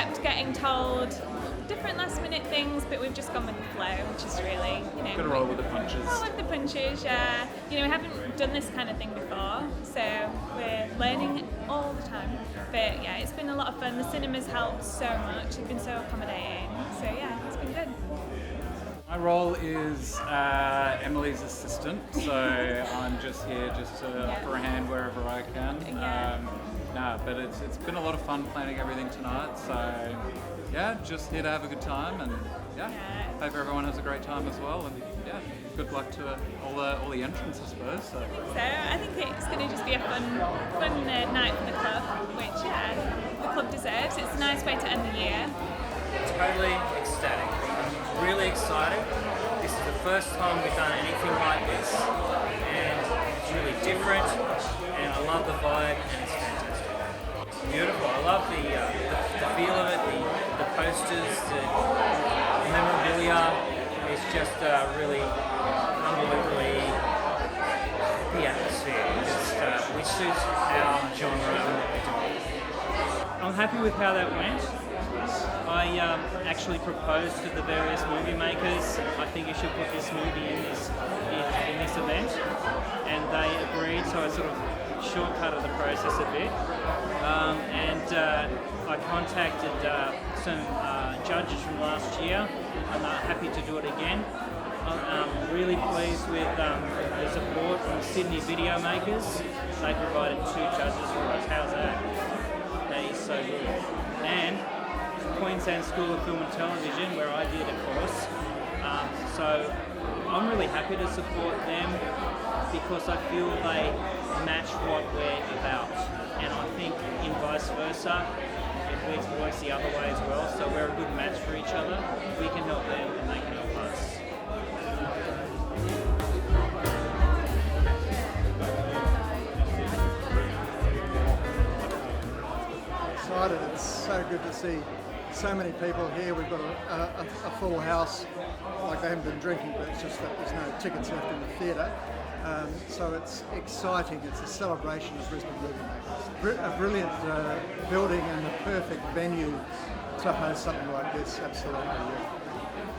kept getting told different last minute things, but we've just gone with the flow, which is really, Got to roll with the punches. roll with the punches, yeah. We haven't done this kind of thing before, so we're learning all the time. But yeah, it's been a lot of fun. The cinema's helped so much. They've been so accommodating. So yeah, it's been good. My role is Emily's assistant, so I'm just here to offer a hand wherever I can. But it's been a lot of fun planning everything tonight, so yeah, just here to have a good time, and hope everyone has a great time as well, and good luck to all the entrants, I suppose. So I think it's going to just be a fun night for the club, which the club deserves. It's a nice way to end the year. Totally ecstatic. I'm really excited. This is the first time we've done anything like this, and it's really different, and I love the vibe, and it's fantastic. It's beautiful. I love the feel of it, the posters, the memorabilia. It's just really unbelievably the atmosphere, which suits our genre and what we do. I'm happy with how that went. I actually proposed to the various movie makers, I think you should put this movie in this event, and they agreed, so I sort of shortcutted the process a bit. I contacted some judges from last year, and they're happy to do it again. I'm really pleased with the support from Sydney video makers. They provided 2 judges for us. How's that? That is so good. And Queensland School of Film and Television, where I did a course. So I'm really happy to support them because I feel they match what we're about. And I think in vice versa, it works the other way as well. So we're a good match for each other. We can help them and they can help us. Excited. It's so good to see so many people here. We've got a full house, like they haven't been drinking, but it's just that there's no tickets left in the theatre. So it's exciting. It's a celebration of Brisbane movie makers. A brilliant building and the perfect venue to host something like this, absolutely.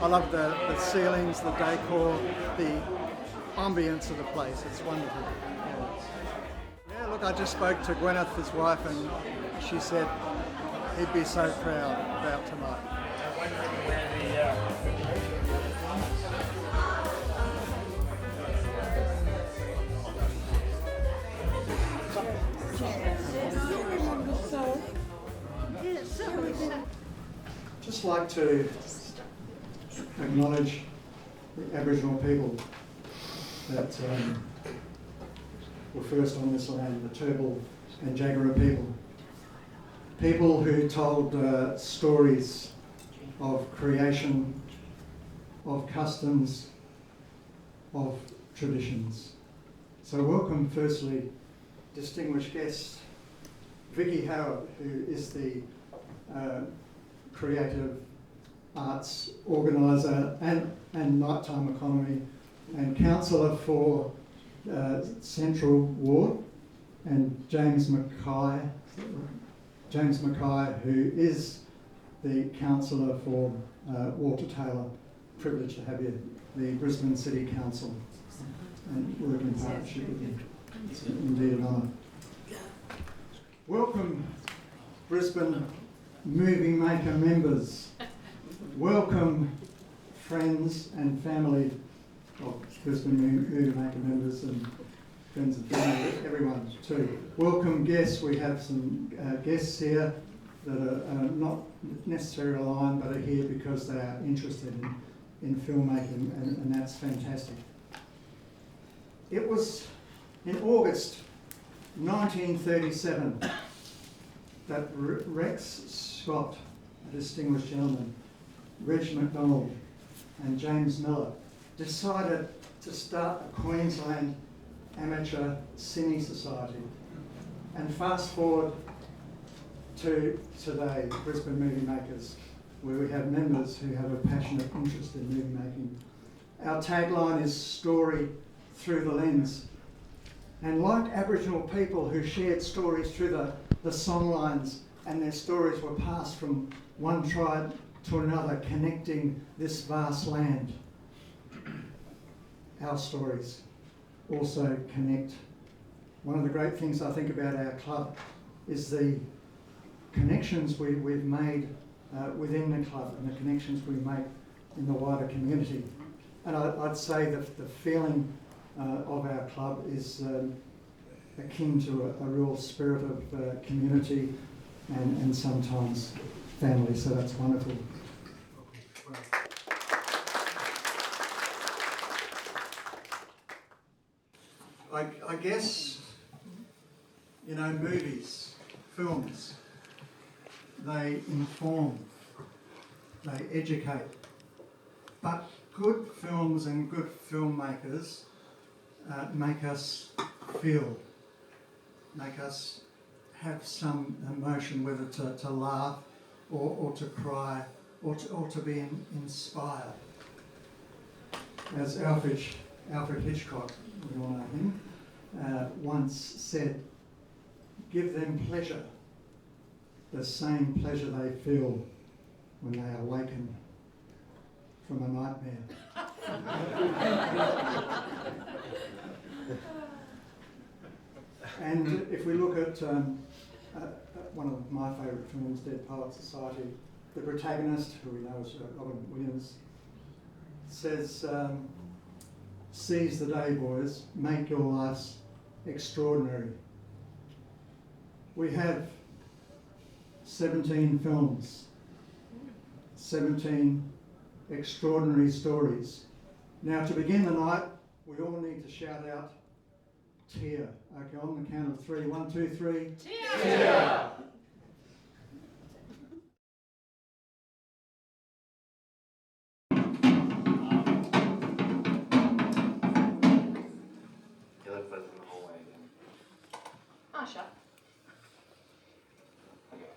I love the ceilings, the decor, the ambience of the place. It's wonderful. Yeah, look, I just spoke to Gwyneth, his wife, and she said he'd be so proud about tonight. Just like to acknowledge the Aboriginal people that were first on this land, the Turrbal and Jagera people. People who told stories of creation, of customs, of traditions. So welcome firstly distinguished guest Vicky Howard, who is the creative arts organiser and nighttime economy and councillor for Central Ward, and James Mackay, who is the councillor for Walter Taylor. Privileged to have you, the Brisbane City Council, and work in partnership with you. It's indeed an honour. Welcome, Brisbane Movie Maker members. Welcome, friends and family of Brisbane Movie Maker members and friends and family, everyone too. Welcome guests. We have some guests here that are not necessarily aligned but are here because they are interested in filmmaking, and that's fantastic. It was in August 1937 that Rex Scott, a distinguished gentleman, Reg MacDonald and James Miller decided to start a Queensland Amateur Cine Society. And fast forward to today, Brisbane Movie Makers, where we have members who have a passionate interest in movie making. Our tagline is story through the lens. And like Aboriginal people who shared stories through the songlines and their stories were passed from one tribe to another, connecting this vast land. Our stories also connect. One of the great things I think about our club is the connections we've made within the club and the connections we make in the wider community. And I'd say that the feeling of our club is akin to a real spirit of community and sometimes family, so that's wonderful. I guess, you know, movies, films, they inform, they educate, but good films and good filmmakers make us feel, make us have some emotion, whether to laugh or to cry or to be inspired. As Alfred Hitchcock, we all know him, once said, give them pleasure, the same pleasure they feel when they awaken from a nightmare. And if we look at one of my favourite films, Dead Poets Society, the protagonist, who we know as Robin Williams, says, seize the day, boys, make your lives extraordinary. We have 17 films, 17 extraordinary stories. Now, to begin the night, we all need to shout out, Tear. Okay, on the count of three. 1, 2, 3. Tear! Asha. Okay,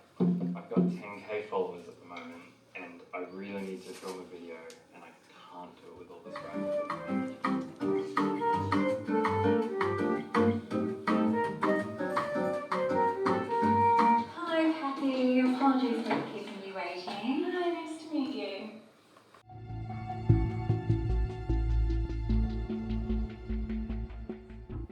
I've got 10k followers at the moment, and I really need to film a video, and I can't do it with all this random. Hello, Kathy. Apologies for keeping you waiting. Hi, nice to meet you.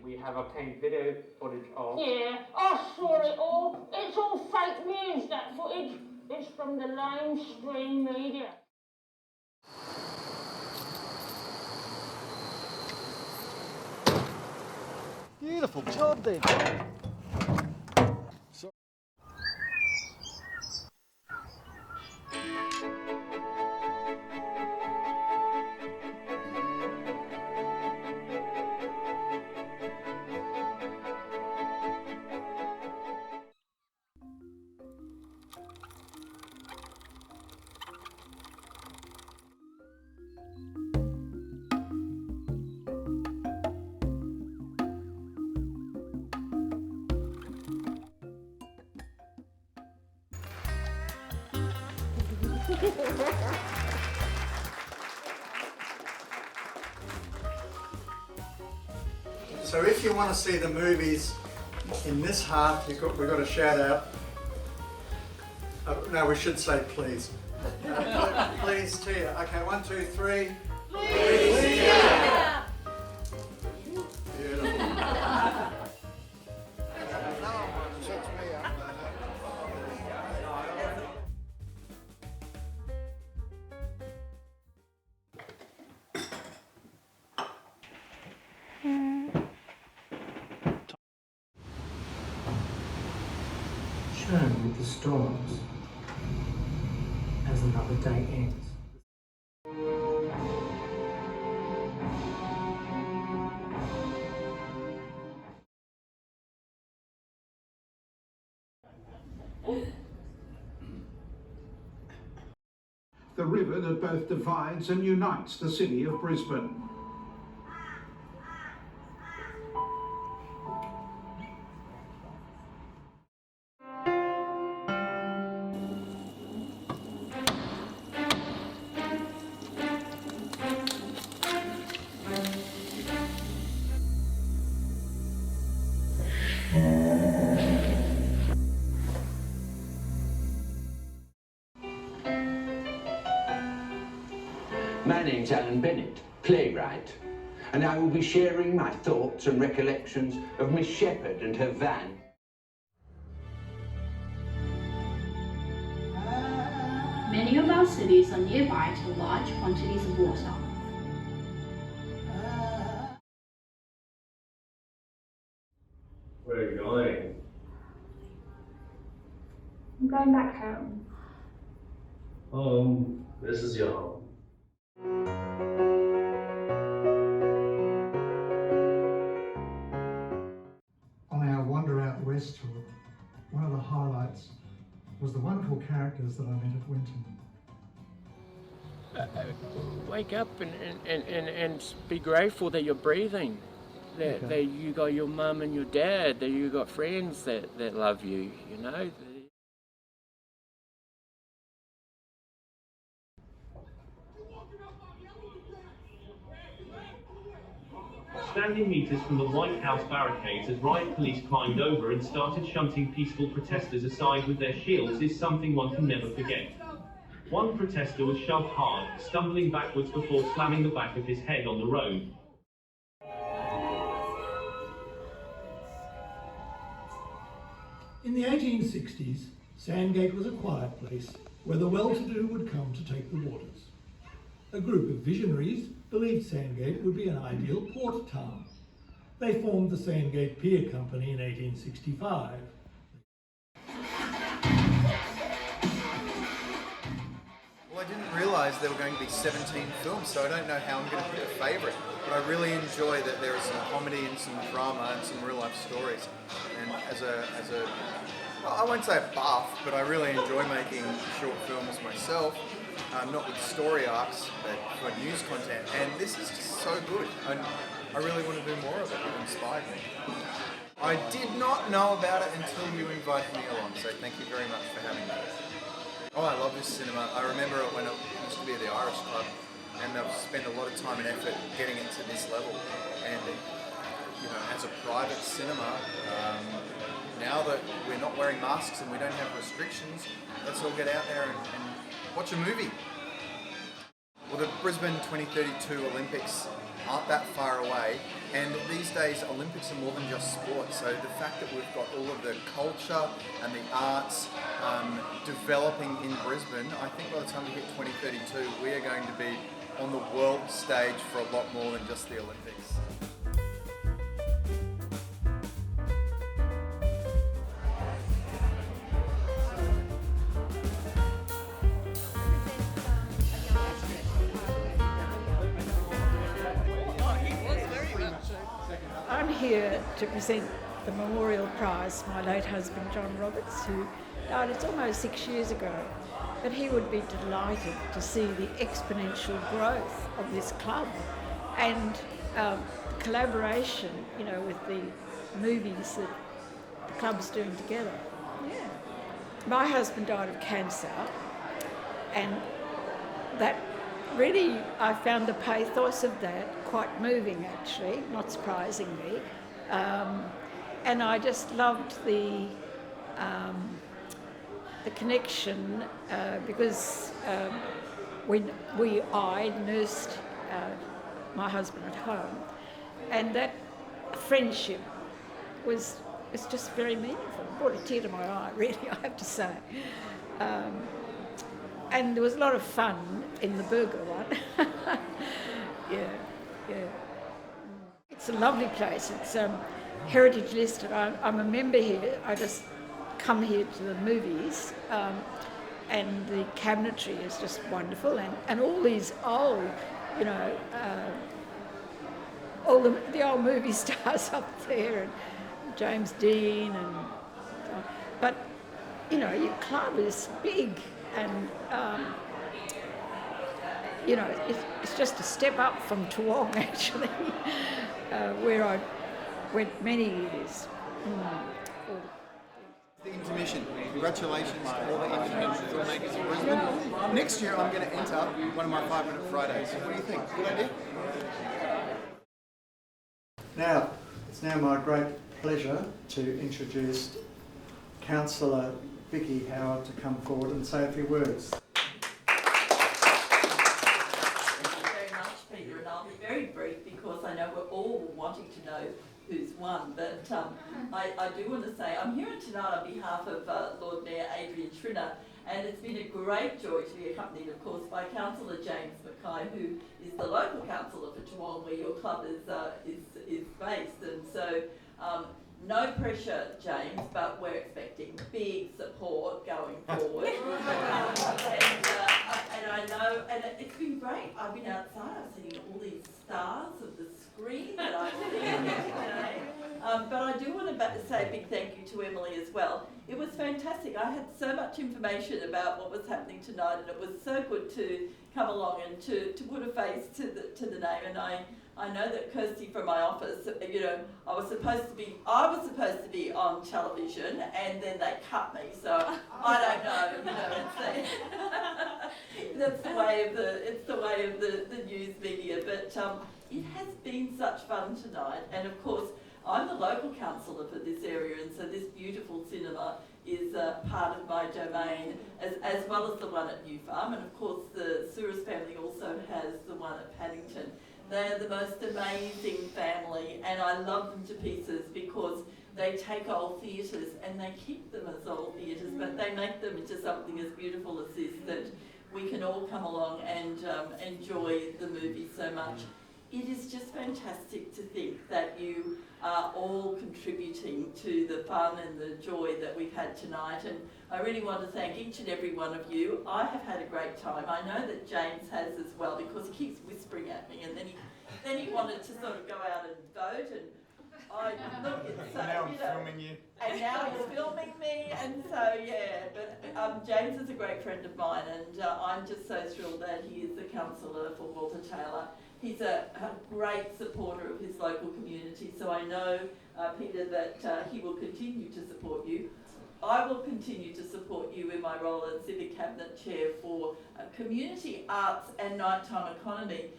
We have obtained video footage of... Yeah, I saw it all. It's all fake news, that footage. It's from the mainstream media. Beautiful job there, John. So if you want to see the movies in this half, we've got to shout out. No, we should say please. Please Tear. Okay, 1, 2, 3. Please Tear. Beautiful. Shown with the storms as another day ends. The river that both divides and unites the city of Brisbane. My name's Alan Bennett, playwright, and I will be sharing my thoughts and recollections of Miss Shepherd and her van. Many of our cities are nearby to large quantities of water. Where are you going? I'm going back home. Home. This is your home. On our Wander Out West tour, one of the highlights was the wonderful characters that I met at Winton. Wake up and be grateful that you're breathing, that you got your mum and your dad, that you got friends that love you, you know. Standing meters from the White House barricades as riot police climbed over and started shunting peaceful protesters aside with their shields is something one can never forget. One protester was shoved hard, stumbling backwards before slamming the back of his head on the road. In the 1860s, Sandgate was a quiet place where the well-to-do would come to take the waters. A group of visionaries believed Sandgate would be an ideal port town. They formed the Sandgate Pier Company in 1865. Well, I didn't realise there were going to be 17 films, so I don't know how I'm going to pick a favourite. But I really enjoy that there is some comedy and some drama and some real-life stories. And as a well, I won't say a buff, but I really enjoy making short films myself. Not with story arcs, but for news content. And this is just so good. And I really want to do more of it. It inspired me. I did not know about it until you invited me along, so thank you very much for having me. Oh, I love this cinema. I remember it when it used to be at the Irish Club, and I've spent a lot of time and effort getting it to this level. And, you know, as a private cinema, now that we're not wearing masks and we don't have restrictions, let's all get out there and watch a movie. Well, the Brisbane 2032 Olympics aren't that far away, and these days Olympics are more than just sport, so the fact that we've got all of the culture and the arts developing in Brisbane, I think by the time we hit 2032 we are going to be on the world stage for a lot more than just the Olympics. I'm here to present the Memorial Prize to my late husband John Roberts, who died it's almost 6 years ago. But he would be delighted to see the exponential growth of this club and collaboration, you know, with the movies that the club's doing together. Yeah. My husband died of cancer, and that really, I found the pathos of that quite moving, actually, not surprisingly. And I just loved the connection because I nursed my husband at home, and that friendship was just very meaningful. It brought a tear to my eye, really, I have to say. And there was a lot of fun in the burger one. Yeah. It's a lovely place. It's heritage listed. I'm a member here. I just come here to the movies, and the cabinetry is just wonderful. And all these old, you know, all the old movie stars up there, and James Dean, and but you know, your club is big. And, you know, it's just a step up from Toowong, actually, where I went many years. The intermission. Congratulations to all the independent filmmakers in Brisbane. Next year I'm going to enter one of my 5-minute Fridays. What do you think? Good idea? Now, it's now my great pleasure to introduce Councillor Vicky Howard to come forward and say a few words. one, but I do want to say I'm here tonight on behalf of Lord Mayor Adrian Schrinner, and it's been a great joy to be accompanied, of course, by Councillor James Mackay, who is the local councillor for Toowong, where your club is based, and so no pressure, James, but we're expecting big support going forward. And I know, and it's been great. I've been outside, I've seen all these stars of the screen that I've seen today. But I do want to say a big thank you to Emily as well. It was fantastic. I had so much information about what was happening tonight, and it was so good to come along and to put a face to the name. And I know that Kirsty from my office, you know, I was supposed to be on television, and then they cut me. So I don't know. You know, that's the way of the news media. But it has been such fun tonight, and of course, I'm the local councillor for this area, and so this beautiful cinema is part of my domain, as well as the one at New Farm, and of course the Souris family also has the one at Paddington. They're the most amazing family, and I love them to pieces because they take old theatres and they keep them as old theatres, but they make them into something as beautiful as this, that we can all come along and enjoy the movie so much. It is just fantastic to think that you are all contributing to the fun and the joy that we've had tonight, and I really want to thank each and every one of you. I have had a great time. I know that James has as well, because he keeps whispering at me, and then he wanted to sort of go out and vote, and I look at so, now I'm you know, filming you. And now he's filming me, and so yeah. But James is a great friend of mine, and I'm just so thrilled that he is the councillor for Walter Taylor. He's a great supporter of his local community, so I know, Peter, that he will continue to support you. I will continue to support you in my role as Civic Cabinet Chair for Community Arts and Nighttime Economy.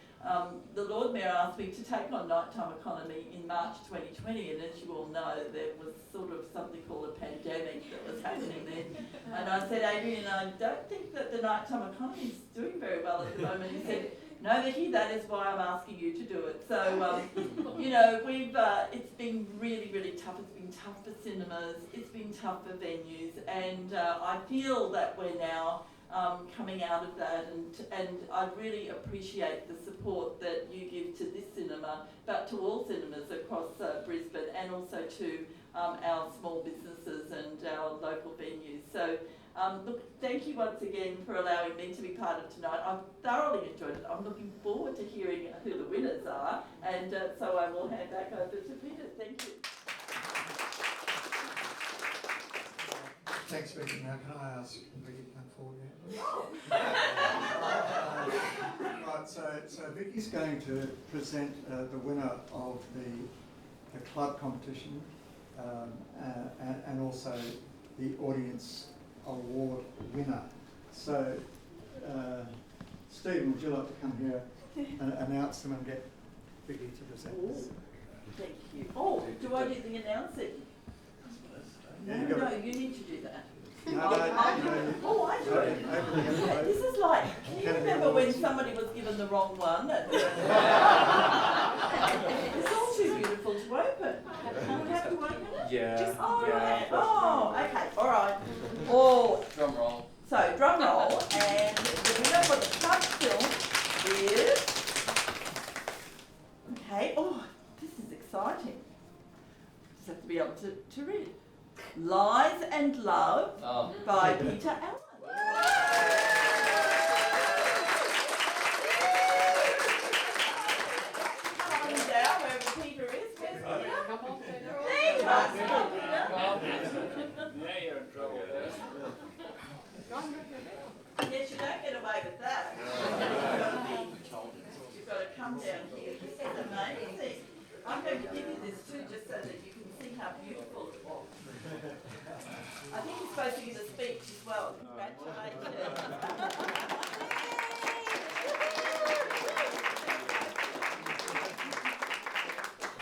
The Lord Mayor asked me to take on Nighttime Economy in March 2020, and as you all know, there was sort of something called a pandemic that was happening then. And I said, Adrian, I don't think that the Nighttime Economy is doing very well at the moment. He said, no, Vicky, that is why I'm asking you to do it. So, you know, it's been really, really tough. It's been tough for cinemas, it's been tough for venues, and I feel that we're now coming out of that, and I really appreciate the support that you give to this cinema, but to all cinemas across Brisbane, and also to our small businesses and our local venues. So look, thank you once again for allowing me to be part of tonight. I've thoroughly enjoyed it. I'm looking forward to hearing who the winners are, and so I will hand back over to Peter. Thank you. Thanks, Vicky. Now, can I ask Vicky to come forward now? Right, so Vicky's going to present the winner of the club competition and also the audience award winner. So, Stephen, would you like to come here and announce them and get Vicky to present this? Thank you. Oh, do I do the announcing? Yeah, No, you need to do that. No, oh, I do it. Yeah, this is like, can you remember when somebody was given the wrong one? It's all too beautiful to open. Do we have to open it? Yeah. Right. Oh, okay, all right. Oh, drum roll. So, drum roll, and the winner for the club film is... Okay, oh, this is exciting. Just have to be able to read it. Lies and Love by Peter Allen. Come on down wherever Peter is. Where's Peter? There you are. Yeah, you're in trouble. Yes, you don't get away with that. You've got to come down here. This is amazing. I'm going to give you this too, just so that you can see how beautiful it was. I think he's supposed to give a speech as well. Congratulations.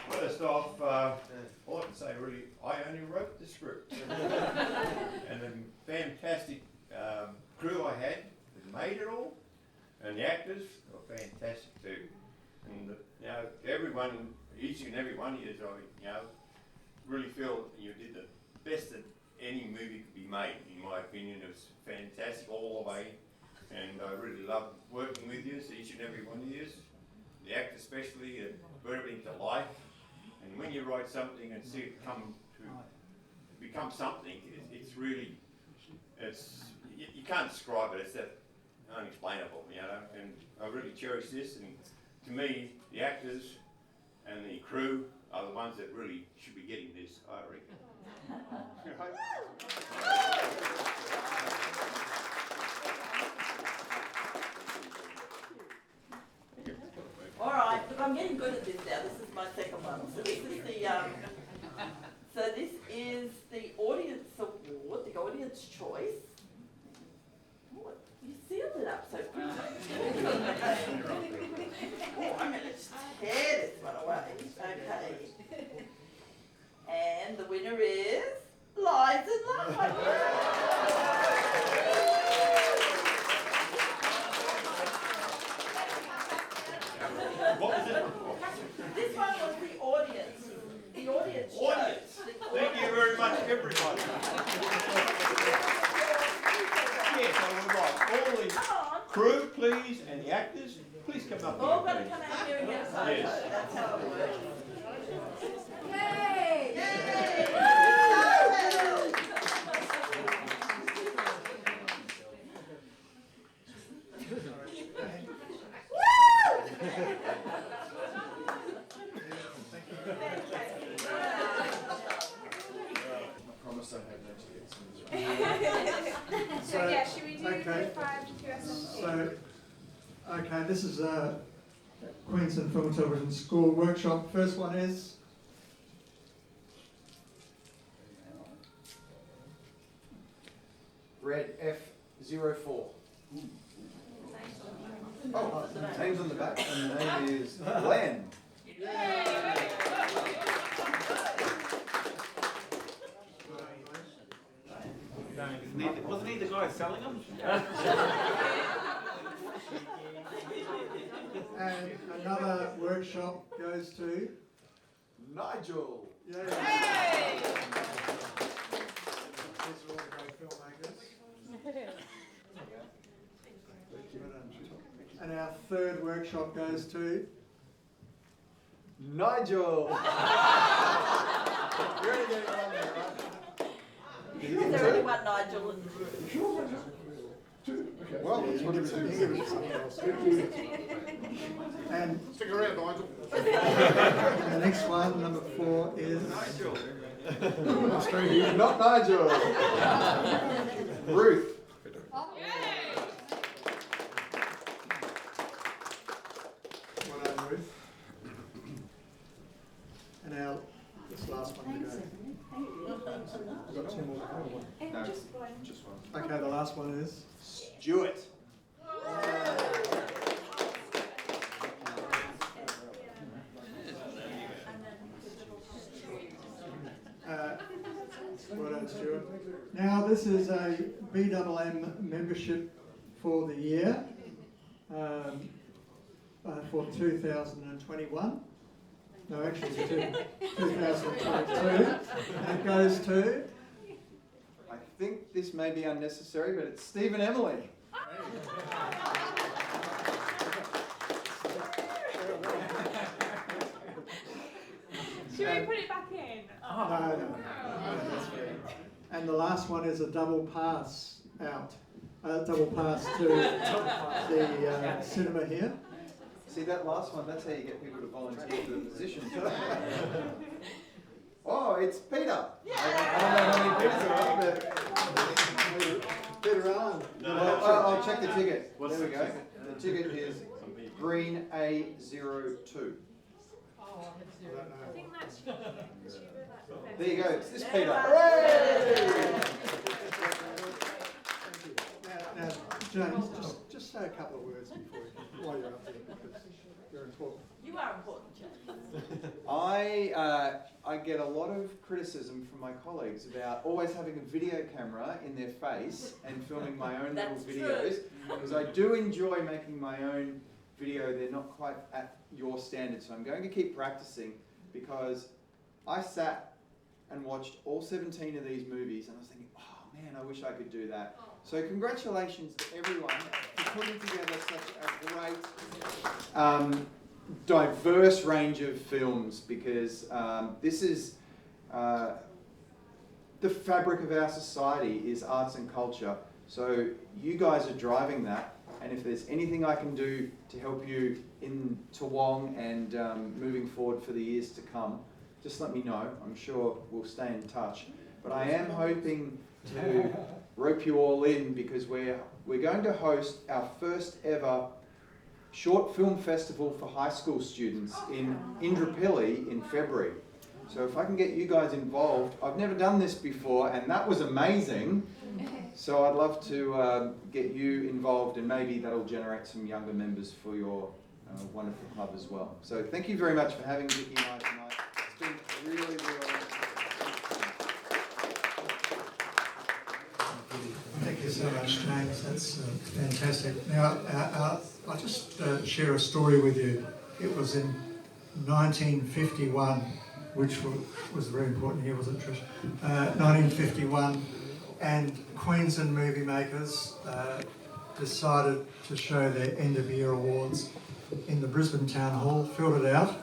First off, all I can say really, I only wrote the script. And the fantastic crew I had that made it all, and the actors were fantastic too. And you know, everyone, each and every one of you, fantastic all the way, and I really love working with you, each and every one of you. The act especially, brought everything to life. And when you write something and see it come to become something, it's really, you can't describe it. It's that unexplainable, you know. And I really cherish this. And to me, the actors and the crew are the ones that really should be getting this, I reckon. All right, look, I'm getting good at this now. This is my second one. So this is the audience award, the audience choice. Oh, you sealed it up so quickly. Oh, I'm going to just tear this one away. Okay. And the winner is Lies and Love. What was it? This one was the audience. The audience. Audience. Thank you very much, everybody. Yes, I would like all the crew, please, and the actors, please come up here. All got to come out here and get a photo. Yes. That's how it works. Yay! So yeah, should we do okay. 5 to QSMT? So, okay, this is a Queensland Film and Television School workshop. First one is Red F04. Oh, name's on the back, and the name is Glenn. Wasn't he the guy selling them? and another workshop goes to Nigel. Yay! These are all great filmmakers. And our third workshop goes to Nigel. You're only getting one there, right? Is there only one Nigel in the room? Okay. Well, that's what it is. And stick around, Nigel. the next one, number 4, is Nigel. Not Nigel. Ruth. Well done, Ruth. And now this last one to go. We've got 2 more to go. No, just one. Okay, the last one is Stuart. Well done, Stuart. Now this is a BMM membership for the year for 2021. No, actually it's 2022. And it goes to... I think this may be unnecessary, but it's Steve and Emily. Should we put it back in? No, that's fair. And the last one is a double pass out. Double pass to the cinema here. See that last one, that's how you get people to volunteer for the position. Oh, it's Peter. I don't know how many Peters there are, but Peter Allen. I'll check the ticket. There we go. The ticket is green A02. I think that's There you go. It's this Peter. Hooray! Now, James, just say a couple of words while you're up there, because you're important. You are important, James. I get a lot of criticism from my colleagues about always having a video camera in their face and filming my own little videos. Because I do enjoy making my own video. They're not quite at your standard, so I'm going to keep practicing, because I sat and watched all 17 of these movies and I was thinking, oh man, I wish I could do that. So congratulations to everyone for putting together such a great, diverse range of films, because this is the fabric of our society is arts and culture. So you guys are driving that, and if there's anything I can do to help you in Toowong and moving forward for the years to come, just let me know. I'm sure we'll stay in touch. But I am hoping to rope you all in, because we're going to host our first ever short film festival for high school students in Indooroopilly in February. So if I can get you guys involved, I've never done this before, and that was amazing. So I'd love to get you involved, and maybe that'll generate some younger members for your wonderful club as well. So thank you very much for having Vicky and I tonight. It's been really, really... Thank you so much, James. That's fantastic. Now, I'll just share a story with you. It was in 1951, which was a very important year, wasn't it, Trish? 1951, and Queensland movie makers decided to show their end-of-year awards in the Brisbane Town Hall, filled it out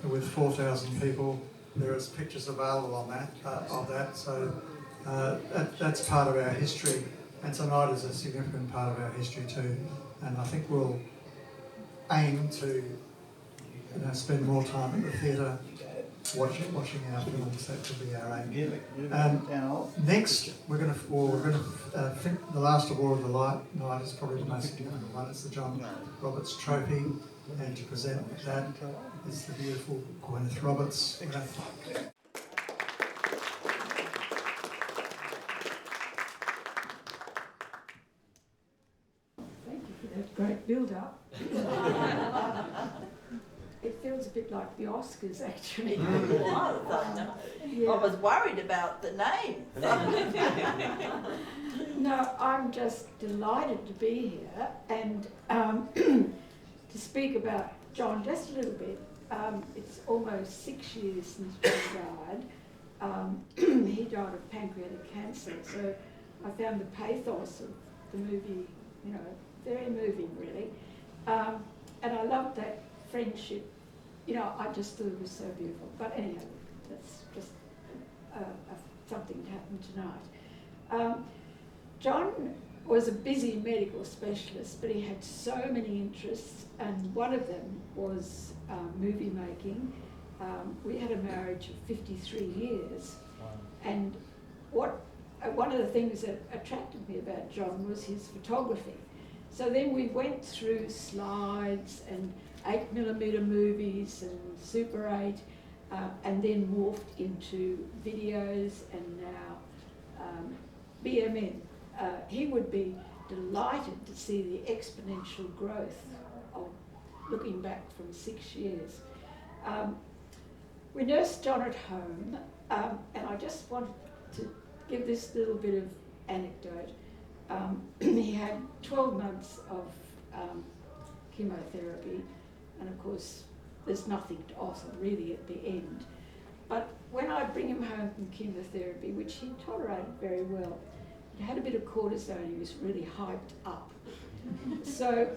with 4,000 people. There is pictures available on that, of that, so that's part of our history, and tonight is a significant part of our history too, and I think we'll aim to spend more time at the theatre watching our films. That could be our aim. Next, we're going to think the last award of the night is probably the most significant one. It's the John Roberts Trophy, and to present that is the beautiful Gwyneth Roberts. Thank you for that great build-up. It feels a bit like the Oscars, actually. It was, I know. Yeah. I was worried about the name. No, I'm just delighted to be here and to speak about John just a little bit. It's almost 6 years since John died. He died of pancreatic cancer, so I found the pathos of the movie, very moving, really. And I loved that friendship. I just thought it was so beautiful. But anyhow, that's just something that happened tonight. John was a busy medical specialist, but he had so many interests, and one of them was movie making. We had a marriage of 53 years, and one of the things that attracted me about John was his photography. So then we went through slides and 8mm movies and Super 8, and then morphed into videos and now BMN. He would be delighted to see the exponential growth of looking back from 6 years. We nursed John at home, and I just wanted to give this little bit of anecdote. He had 12 months of chemotherapy, and of course there's nothing to offer really at the end. But when I bring him home from chemotherapy, which he tolerated very well, he had a bit of cortisone, he was really hyped up. So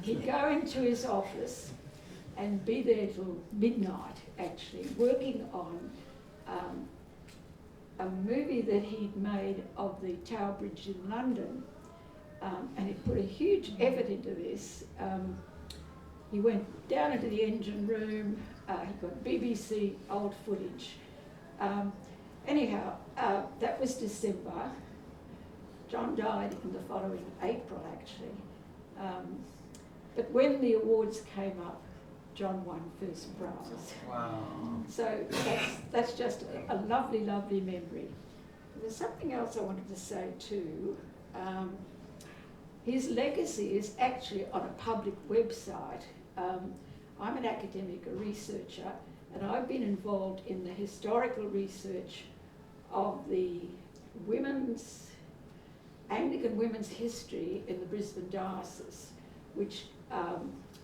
he'd go into his office and be there till midnight, actually, working on a movie that he'd made of the Tower Bridge in London, and he put a huge effort into this. He went down into the engine room, he got BBC old footage. Anyhow, that was December. John died in the following April, actually. But when the awards came up, John won first prize. Wow. So that's just a lovely, lovely memory. There's something else I wanted to say too. His legacy is actually on a public website. I'm an academic, a researcher, and I've been involved in the historical research of the Anglican women's history in the Brisbane diocese, which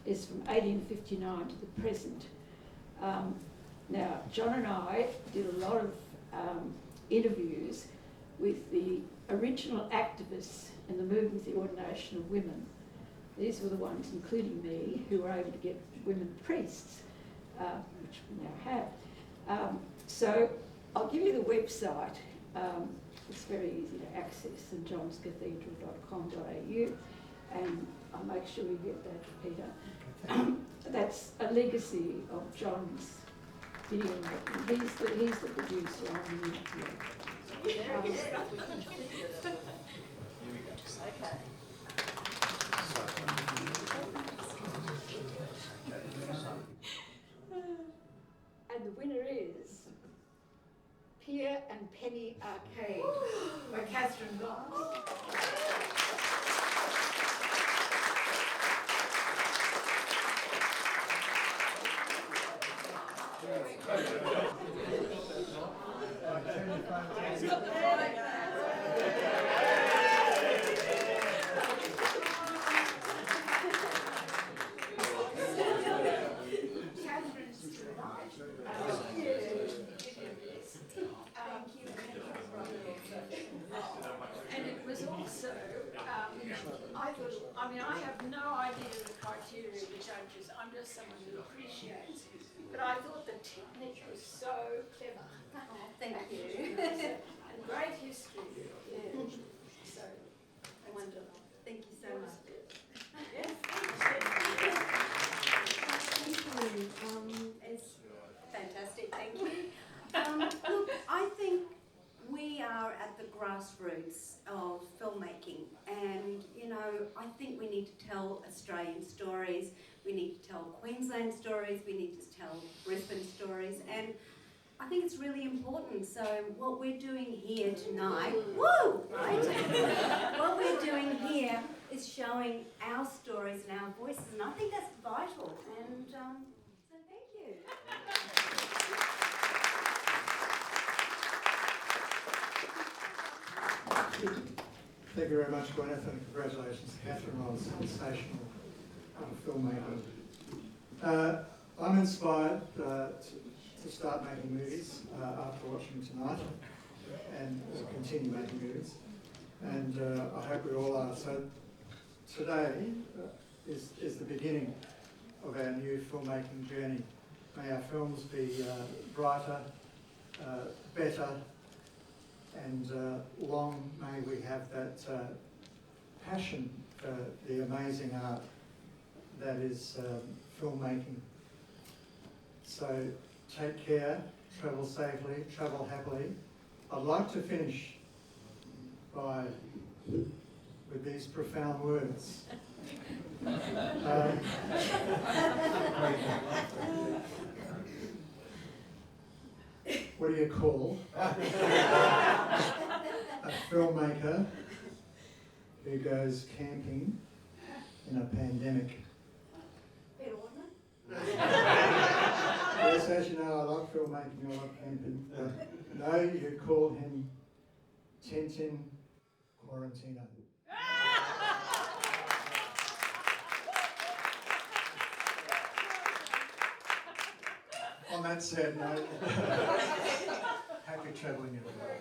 is from 1859 to the present. Now, John and I did a lot of interviews with the original activists in the movement for the ordination of women. These were the ones, including me, who were able to get women priests, which we now have. So I'll give you the website. It's very easy to access, stjohnscathedral.com.au, and I'll make sure you get that, Peter. That's a legacy of John's video making. He's the producer on the video. And the winner is Pier and Penny Arcade by Catherine Goss. And it was also, I have no idea the criteria of the judges. I'm just someone who appreciates it. But I thought the technique was so clever. Oh, thank you. And great history. Yeah. So Wonderful. Thank you so much. Yes. Thank you. It's fantastic. Thank you. Look, I think we are at the grassroots of filmmaking, and I think we need to tell Australian stories, we need to tell Queensland stories, we need to tell Brisbane stories, and I think it's really important. So what we're doing here tonight, woo, right? What we're doing here is showing our stories and our voices, and I think that's vital, and so thank you. Thank you very much, Gwyneth, and congratulations to Catherine on sensational filmmaking. I'm inspired to start making movies after watching tonight, and continue making movies, and I hope we all are. So today is the beginning of our new filmmaking journey. May our films be brighter, better, and long may we have that passion for the amazing art that is filmmaking. So take care, travel safely, travel happily. I'd like to finish with these profound words. What do you call a filmmaker who goes camping in a pandemic? Yes, as you know, I love filmmaking, I love camping. No, you call him Tintin Quarantino. On that sad note, happy travelling everybody.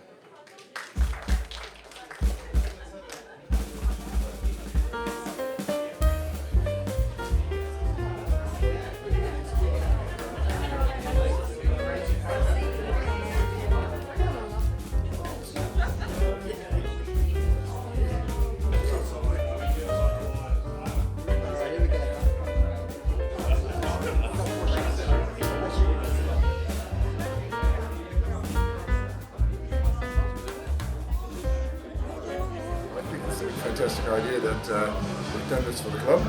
Fantastic idea that we've done this for the club.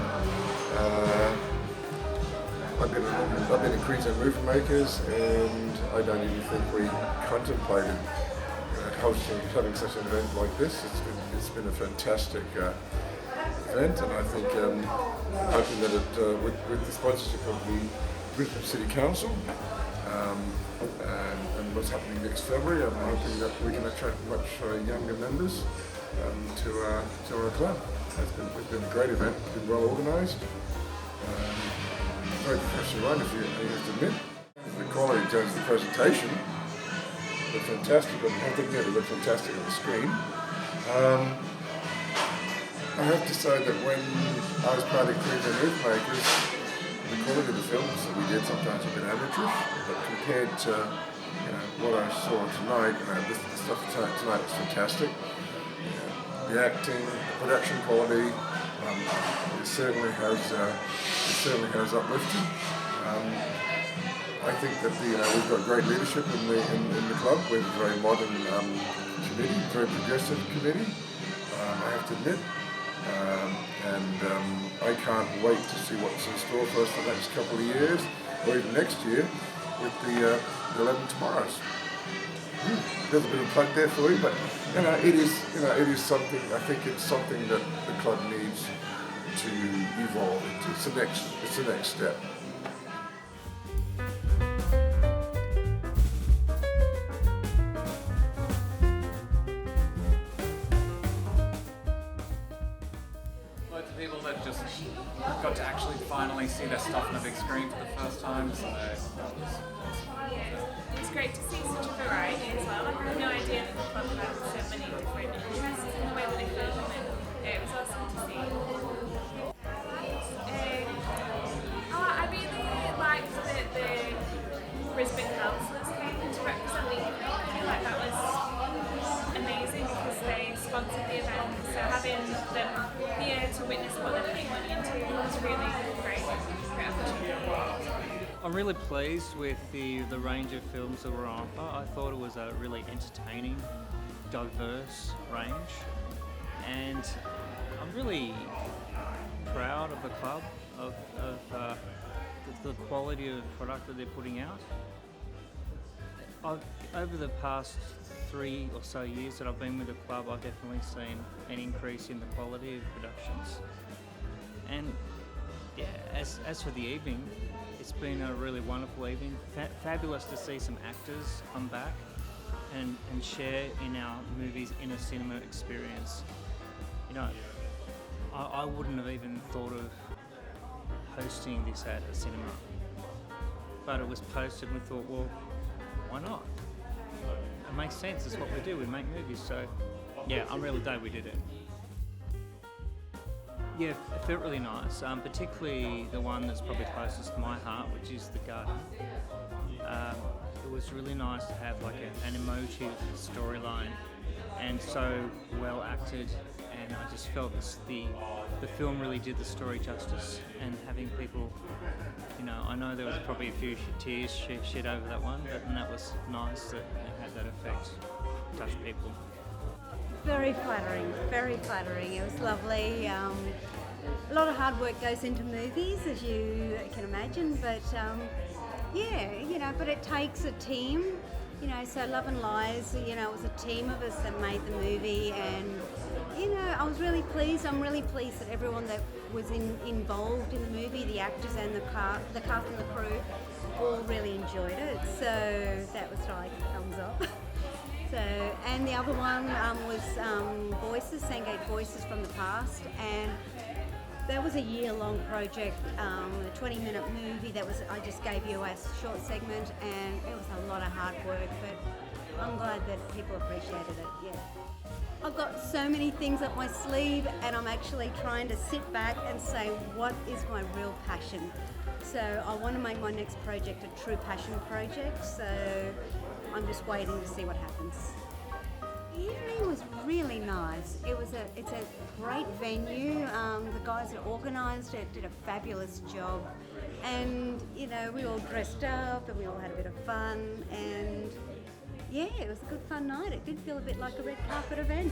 I've been in Queensland Movie Makers, and I don't even think we contemplated having such an event like this. It's been a fantastic event, and I think hoping that with the sponsorship of the Brisbane City Council and what's happening next February, I'm hoping that we can attract much younger members to our club. It's been a great event. It's been well organised. Very professional run, if you have to admit. The quality in terms of the presentation look fantastic, but I think they look fantastic on the screen. I have to say that when I was part of Crews and Moviemakers, the quality of the films that we did sometimes a bit amateurish, but compared to what I saw tonight, this stuff tonight was fantastic. The acting, the production quality, it certainly has uplifted. I think that we've got great leadership in the club. We have a very modern committee, very progressive committee. I have to admit. I can't wait to see what's in store for us for the next couple of years, or even next year, with the 11 Tomorrows. There's a bit of a plug there for you, but it is something. I think it's something that the club needs to evolve into. It's the next step. People that just got to actually finally see their stuff on a big screen for the first time, so it's great to see such a variety as well. Like, I had no idea that the club had so many different interests in the way that they film, and it was awesome to see. I really liked that the Brisbane councillors came to represent the evening. I feel like that was amazing because they sponsored the event, so having them here to witness what they're putting money into was really great opportunity. I'm really pleased with the range of films that were on offer. I thought it was a really entertaining, diverse range, and I'm really proud of the club, of the quality of product that they're putting out. Over the past 3 or so years that I've been with the club, I've definitely seen an increase in the quality of productions. And yeah, as for the evening, it's been a really wonderful evening. Fabulous to see some actors come back and share in our movies in a cinema experience. I wouldn't have even thought of hosting this at a cinema, but it was posted and we thought, well, why not? It makes sense, it's what we do, we make movies, so yeah, I'm really glad we did it. Yeah, it felt really nice, particularly the one that's probably closest to my heart, which is The Garden. It was really nice to have like an emotive storyline and so well acted, and I just felt the film really did the story justice, and having people, I know there was probably a few tears shed over that one, but that was nice that it had that effect, touched people. Very flattering, very flattering. It was lovely. A lot of hard work goes into movies, as you can imagine, but but it takes a team, so Love and Lies, it was a team of us that made the movie, and, I was really pleased. I'm really pleased that everyone that was involved in the movie, the actors and the cast and the crew, all really enjoyed it, so that was like thumbs up. So, and the other one was Voices, Sandgate Voices from the Past, and that was a year-long project, a 20-minute movie I just gave you a short segment, and it was a lot of hard work, but I'm glad that people appreciated it, yeah. I've got so many things up my sleeve, and I'm actually trying to sit back and say, what is my real passion? So I want to make my next project a true passion project, so I'm just waiting to see what happens. The evening was really nice. It's a great venue. The guys that organised it did a fabulous job, and we all dressed up and we all had a bit of fun, and yeah, it was a good fun night. It did feel a bit like a red carpet event.